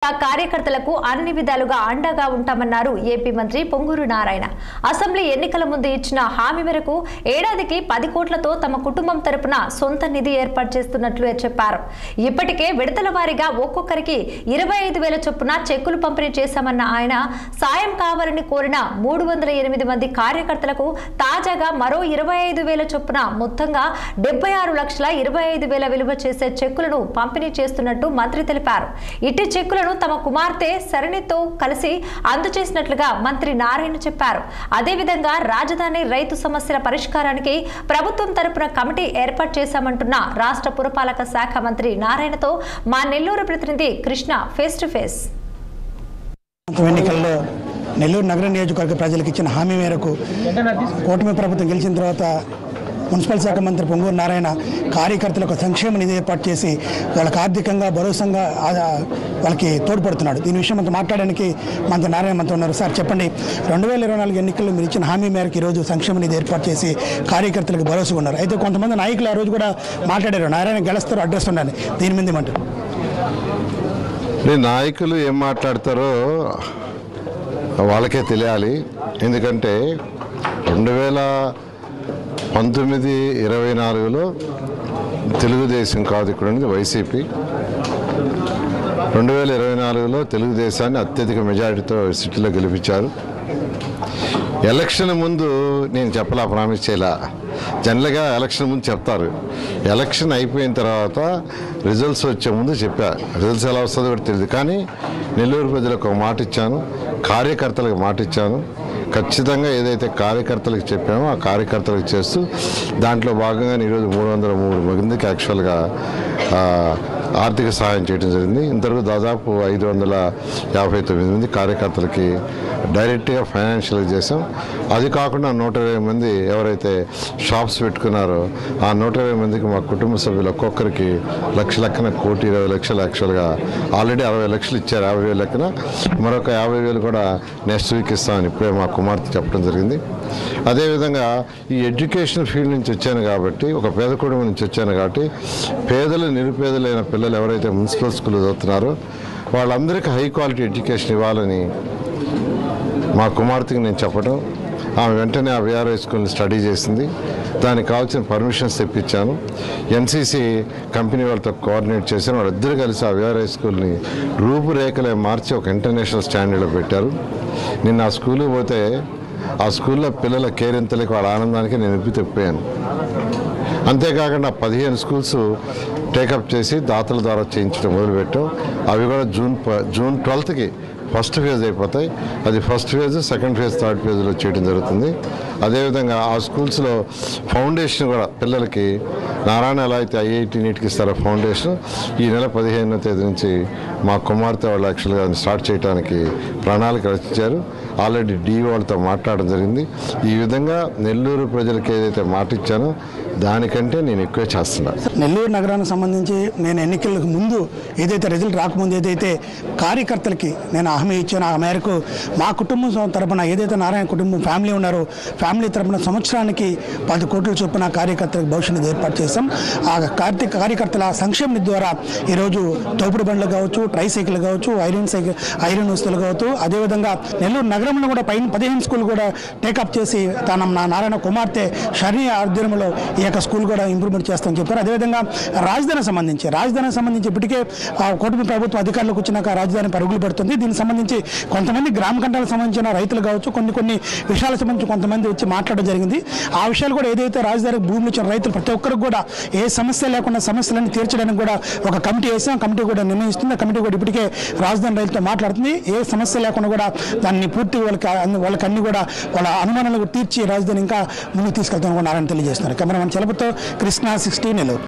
కార్యకర్తలకు అన్ని విధాలుగా అండగా ఉంటామన్నారు ఏపీ మంత్రి పొంగూరు నారాయణ. అసెంబ్లీ ఎన్నికల ముందు ఇచ్చిన హామీ మేరకు ఏడాదికి 10 కోట్లతో తమ కుటుంబం తరపున సొంత నిధి ఏర్పాటు చేస్తున్నట్లు చెప్పారు. ఇప్పటికే విడతల వారీగా ఒక్కొక్కరికి 25,000 చొప్పున చెక్కులు పంపిణీ చేశామన్న ఆయన సాయం కావాలని కోరిన 308 మంది కార్యకర్తలకు తాజాగా మరో 25,000 చొప్పున మొత్తంగా 76,25,000 విలువ చేసే చెక్కులను పంపిణీ చేస్తున్నట్టు మంత్రి తెలిపారు. ఇట్టి చెక్కులను తమ కుమార్తె శరణితో కలిసి అందజేసినట్లుగా మంత్రి నారాయణ చెప్పారు. అదేవిధంగా రాజధాని రైతు సమస్యల పరిష్కారానికి ప్రభుత్వం తరపున కమిటీ ఏర్పాటు చేశామంటున్న రాష్ట్ర పురపాలక శాఖ మంత్రి నారాయణతో మా నెల్లూరు ప్రతినిధి కృష్ణ ఫేస్ టు ఫేస్. ఎన్నికల్లో నెల్లూరు నగర నియోజకవర్గ ప్రజలకు ఇచ్చిన హామీ మేరకు కూటమి ప్రభుత్వం గెలిచిన తర్వాత మున్సిపల్ శాఖ మంత్రి పొంగూరు నారాయణ కార్యకర్తలకు సంక్షేమ నిధి ఏర్పాటు చేసి వాళ్ళకి ఆర్థికంగా భరోసాగా వాళ్ళకి తోడ్పడుతున్నాడు. దీని విషయం మనతో మాట్లాడడానికి మంత్రి నారాయణ మనతో ఉన్నారు. సార్ చెప్పండి, 2024 ఎన్నికల్లో మీరు ఇచ్చిన హామీ మేరకు ఈరోజు సంక్షేమ నిధి ఏర్పాటు చేసి కార్యకర్తలకు భరోసాగా ఉన్నారు. అయితే కొంతమంది నాయకులు ఆ రోజు కూడా మాట్లాడారు, నారాయణ గెలుస్తారు అడ్రస్ ఉండాలి. దీని మీద ఏమంటారు? నాయకులు ఏం మాట్లాడతారో వాళ్ళకే తెలియాలి. ఎందుకంటే 2019-24లో తెలుగుదేశం కాదు, ఇక్కడ ఉన్నది వైసీపీ. 2024లో తెలుగుదేశాన్ని అత్యధిక మెజారిటీతో సిటీలో గెలిపించారు. ఎలక్షన్ ముందు నేను చెప్పలా, ప్రామిస్ చేయలా. జనరల్గా ఎలక్షన్ ముందు చెప్తారు. ఎలక్షన్ అయిపోయిన తర్వాత రిజల్ట్స్ వచ్చే ముందు చెప్పా. రిజల్ట్స్ ఎలా వస్తుందో కూడా తెలియదు. కానీ నెల్లూరు ప్రజలకు ఒక మాట ఇచ్చాను, కార్యకర్తలకు మాట ఇచ్చాను. ఖచ్చితంగా ఏదైతే కార్యకర్తలకు చెప్పామో ఆ కార్యకర్తలకు చేస్తూ దాంట్లో భాగంగా ఈరోజు 303 మందికి యాక్చువల్గా ఆర్థిక సహాయం చేయడం జరిగింది. ఇంతవరకు దాదాపు 559 మంది కార్యకర్తలకి డైరెక్ట్గా ఫైనాన్షియల్గా చేసాం. అది కాకుండా 120 మంది ఎవరైతే షాప్స్ పెట్టుకున్నారో ఆ 120 మందికి మా కుటుంబ సభ్యులు ఒక్కొక్కరికి లెక్కన 1,20,00,000 యాక్చువల్గా ఆల్రెడీ 60 లక్షలు ఇచ్చారు. 50,000 లెక్కన మరొక 50,000 కూడా నెక్స్ట్ వీక్ ఇస్తామని ఇప్పుడే మా కుమార్తె చెప్పడం జరిగింది. అదేవిధంగా ఈ ఎడ్యుకేషన్ ఫీల్డ్ నుంచి వచ్చాను కాబట్టి, ఒక పేద కుటుంబం నుంచి వచ్చాను కాబట్టి పేదలు నిరుపేదలైన పిల్లలు ఎవరైతే మున్సిపల్ స్కూల్ చదువుతున్నారో వాళ్ళందరికీ హై క్వాలిటీ ఎడ్యుకేషన్ ఇవ్వాలని మా కుమార్తెకి నేను చెప్పడం, ఆమె వెంటనే ఆ విఆర్ఐ స్కూల్ని స్టడీ చేసింది. దానికి కావాల్సిన పర్మిషన్స్ తెప్పించాను. ఎన్సీసీ కంపెనీ వాళ్ళతో కోఆర్డినేట్ చేశాను. వాళ్ళిద్దరూ కలిసి ఆ విఆర్ఐ స్కూల్ని రూపురేఖలే మార్చి ఒక ఇంటర్నేషనల్ స్టాండర్డ్లో పెట్టారు. నిన్న ఆ స్కూల్కి పోతే ఆ స్కూల్లో పిల్లల కేరింతలకి వాళ్ళ ఆనందానికి నేను తెప్పిపోయాను. అంతేకాకుండా 15 స్కూల్స్ టేకప్ చేసి దాతల ద్వారా చేయించడం మొదలుపెట్టాం. అవి కూడా జూన్ 12కి ఫస్ట్ ఫేజ్ అయిపోతాయి. అది first phase, second phase, third ఫేజ్లో చేయడం జరుగుతుంది. అదేవిధంగా ఆ స్కూల్స్లో ఫౌండేషన్ కూడా పిల్లలకి నారాయణ ఎలా అయితే IIT నీట్కి ఇస్తారో ఫౌండేషన్ ఈ నెల 15వ తేదీ నుంచి మా కుమార్తె వాళ్ళు యాక్చువల్గా స్టార్ట్ చేయడానికి ప్రణాళిక రచించారు. ఆల్రెడీ DO వాళ్ళతో మాట్లాడడం జరిగింది. ఈ విధంగా నెల్లూరు ప్రజలకు ఏదైతే మాట ఇచ్చానో దానికంటే నేను ఎక్కువే చేస్తున్నాను. నెల్లూరు నగరానికి సంబంధించి నేను ఎన్నికలకు ముందు ఏదైతే రిజల్ట్ రాకముందు ఏదైతే కార్యకర్తలకి నేను హామీ ఇచ్చానో ఆ మేరకు మా కుటుంబం తరపున ఏదైతే నారాయణ కుటుంబం ఫ్యామిలీ ఉన్నారో ఫ్యామిలీ తరపున సంవత్సరానికి 10 కోట్ల చొప్పున కార్యకర్తలకు భవిష్యత్ నిధి ఏర్పాటు చేస్తాం. ఆ కార్యకర్తల సంక్షేమ నిధి ద్వారా ఈరోజు తోపుడు బండ్లు కావచ్చు, ట్రైసైకిల్ కావచ్చు, ఐరన్ వస్తువులు కావచ్చు. అదేవిధంగా నెల్లూరు నగరంలో కూడా 15 స్కూల్ కూడా టేకప్ చేసి నా నారాయణ కుమార్తె షర్ణి ఆధ్వర్యంలో ఈ యొక్క స్కూల్ కూడా ఇంప్రూవ్మెంట్ చేస్తామని చెప్పారు. అదేవిధంగా రాజధానికి సంబంధించి ఇప్పటికే కూటమి ప్రభుత్వం అధికారులకు వచ్చినాక రాజధాని పరుగులు పెడుతుంది. దీనికి సంబంధించి కొంతమంది గ్రామ కంటాలకు సంబంధించిన రైతులు కావచ్చు, కొన్ని విషయాలకు సంబంధించి కొంతమంది వచ్చి మాట్లాడడం జరిగింది. ఆ విషయాలు కూడా ఏదైతే రాజధానికి భూములు ఇచ్చిన రైతులు ప్రతి ఒక్కరికి కూడా ఏ సమస్య లేకుండా సమస్యలన్నీ తీర్చడానికి కూడా ఒక కమిటీ వేసాం. కమిటీ కూడా నిర్ణయిస్తుంది. కమిటీ కూడా ఇప్పటికే రాజధాని రైతులతో మాట్లాడుతుంది. ఏ సమస్య లేకుండా కూడా దాన్ని పూర్తి వాళ్ళకి అన్ని కూడా వాళ్ళ అనుమానాలు తీర్చి రాజధాని ఇంకా ముందుకు తీసుకెళ్తామని నారాయణ తెలియజేస్తున్నారు. కెమెరామెన్ చలపతో కృష్ణ 16 నెల్లూరు.